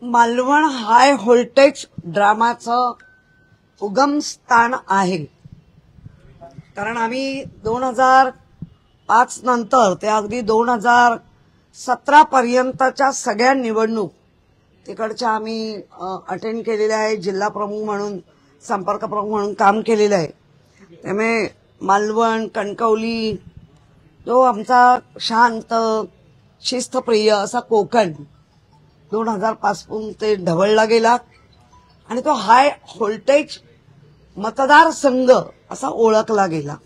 Malvan high voltage ड्रामाचं उगमस्थान आहे. कारण आम्ही 2005 नंतर ते अगदी 2017 पर्यंतच्या सगळ्या निवडणूक तिकडच्या आम्ही अटेंड केलेल्या आहे. जिल्हा प्रमुख म्हणून, संपर्क प्रमुख म्हणून काम केलेलं आहे. त्यामुळे मालवण, कणकवली, जो आमचा शांत शिस्तप्रिय असा कोकण 2005 पासून ते ढवळला गेला आणि तो हाय व्होल्टेज मतदारसंघ असा ओळखला गेला.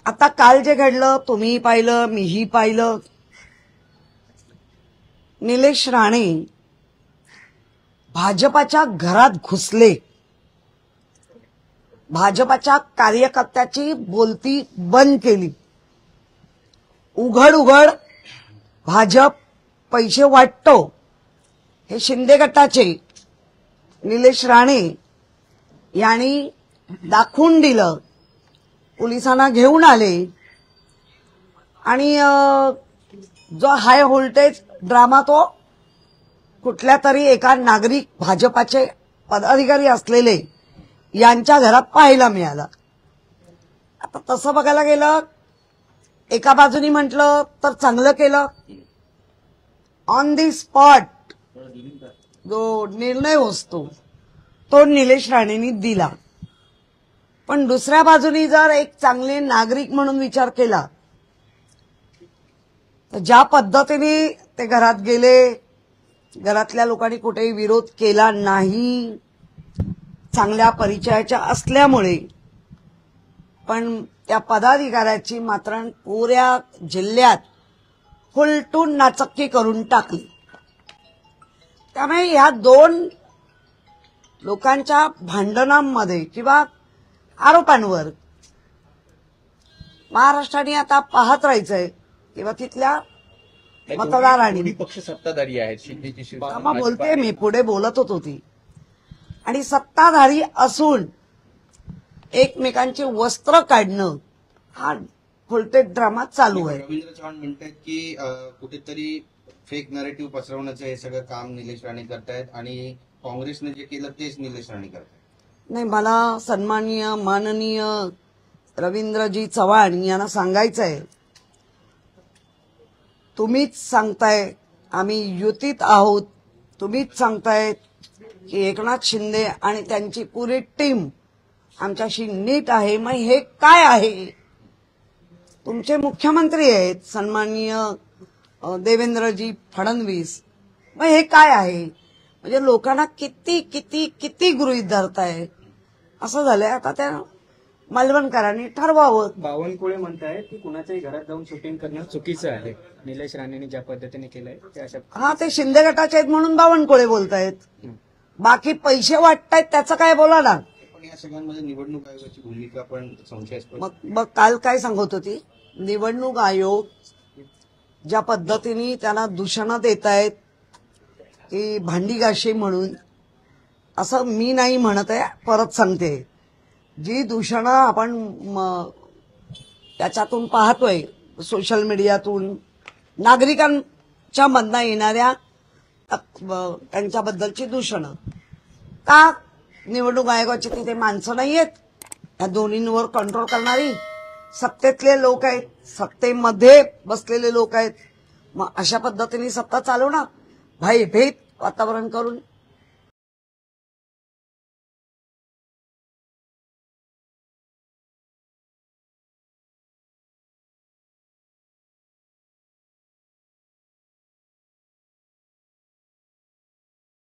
आता काल जे घडलं तुम्ही पाहिलं, मीही पाहिलं. निलेश राणे भाजपाच्या घरात घुसले, भाजपाच्या कार्यकर्त्याची बोलती बंद केली. उघड उघड भाजप पैसे वाटतो हे शिंदे गटाचे निलेश राणे यांनी दाखवून दिलं. पोलिसांना घेऊन आले आणि जो हाय व्होल्टेज ड्रामा तो कुठल्या तरी एका नागरिक भाजपाचे पदाधिकारी असलेले यांच्या घरात पाहायला मिळाला. आता तसं बघायला गेलं, एका बाजूनी म्हटलं तर चांगलं केलं. ऑन दी स्पॉट जो निर्णय असतो तो निलेश राणेंनी दिला. पण दुसऱ्या बाजूनी जर एक चांगले नागरिक म्हणून विचार केला तर ज्या पद्धतीने ते घरात गेले, घरातल्या लोकांनी कुठेही विरोध केला नाही, चांगल्या परिचयाच्या असल्यामुळे. पण त्या पदाधिकाऱ्याची मात्र पुऱ्या जिल्ह्यात फुलटून नाचक्की करून टाकली. त्यामुळे या दोन लोकांच्या भांडणांमध्ये किंवा आरोपांवर महाराष्ट्राने आता पाहत राहायचंय किंवा तिथल्या मतदारांनी. पक्ष सत्ताधारी आहेत, बोलते मी, पुढे बोलत होतो ती. आणि सत्ताधारी असून एकमेकांची वस्त्र काढणं हा व्होल्टेज ड्रामा चालू आहे. रवींद्र चव्हाण म्हणतात की कुठेतरी फेक नरेटिव्ह पसरवण्याचं हे सगळं काम निलेश राणे करतायत आणि काँग्रेसने जे केलं तेच निलेश राणे करतायत. नाही, मला सन्माननीय माननीय रवींद्रजी चव्हाण यांना सांगायचं आहे, तुम्हीच सांगताय आम्ही युतीत आहोत, तुम्हीच सांगताय की एकनाथ शिंदे आणि त्यांची पुरी टीम आमच्याशी नीट आहे. मग हे काय आहे? तुमचे मुख्यमंत्री आहेत सन्माननीय देवेंद्रजी फडणवीस. मग हे काय आहे? म्हणजे लोकांना किती किती किती गृहीत धरताय असं झालंय. आता त्या मालवणकरांनी ठरवावं. बावनकुळे म्हणतायत की कुणाच्याही घरात जाऊन शूटिंग करणं चुकीचं आहे. निलेश राणेंनी ज्या पद्धतीने केलंय ते अशा. हा, ते शिंदे गटाचे आहेत म्हणून बावनकुळे बोलतायत. बाकी पैसे वाटतायत त्याचं काय बोला ना. पण या सगळ्यांमध्ये निवडणूक आयोगाची भूमिका पण संशयास्पद. मग काल काय सांगत होती, निवडणूक आयोग ज्या पद्धतीने त्यांना दूषणं देत आहेत की भांडी घाशी म्हणून, असं मी नाही म्हणत आहे, परत सांगते. जी दूषणं आपण त्याच्यातून पाहतोय सोशल मीडियातून, नागरिकांच्या मधनं येणाऱ्या त्यांच्याबद्दलची दूषणं, का निवडणूक आयोगाची तिथे माणसं नाहीयेत या दोन्हींवर कंट्रोल करणारी? सत्तेतले लोक आहेत, सत्तेमध्ये बसलेले लोक आहेत. मग अशा पद्धतीने सत्ता चालवणार, भयभीत वातावरण करून